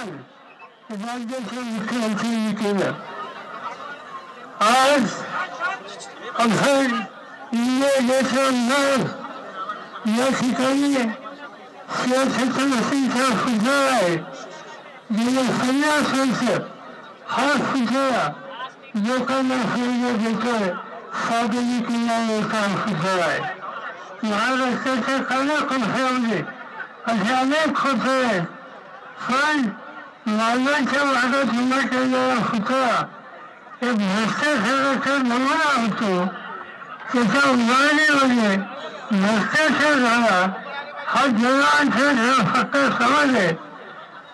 आवाहन राज्याचे मुख्यमंत्र्यांनी केलं। आज अभय देशवर या ठिकाणी सियासतचा सुधारा आहे। गेले 50 वर्ष हा सुधारा लोकांना फायदा देतोय। सादरीकरणाचा सुधारा आहे। महाराष्ट्राच्या कानाकोपऱ्यामध्ये असे अनेक होते आहेत, पण मानवाच्या भागात उभा केलेला सुधारा एक भ्रष्टाचाराचा नमुना होतो। त्याच्या उदाहरणीमध्ये भ्रष्टाचार झाला हा जगांचा फक्त समज आहे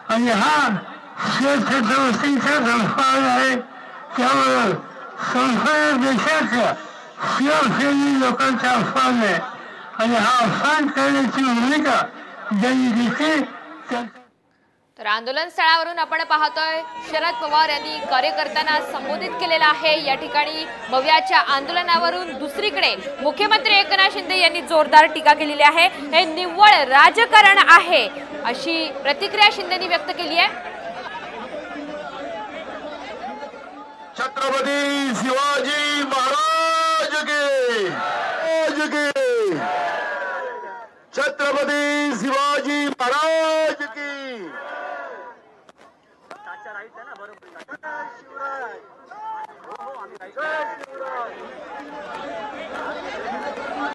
आणि हा शेतकऱ्यांचा धर्फाळ आहे। त्यामुळे संपूर्ण देशाच्या शिवसैनिक लोकांचा अपमान आहे आणि हा अपमान करण्याची भूमिका ज्यांनी घेतली। तर आंदोलन स्थळावरून आपण पाहतोय शरद पवार यांनी कार्यकर्त्यांना संबोधित केलेलं आहे। या ठिकाणी भव्याच्या आंदोलनावरून दुसरीकडे मुख्यमंत्री एकनाथ शिंदे यांनी जोरदार टीका केलेली आहे। हे निव्वळ राजकारण आहे अशी प्रतिक्रिया शिंदेंनी व्यक्त केली आहे। छत्रपती शिवाजी महाराज की छत्रपती शिवाजी महाराज की।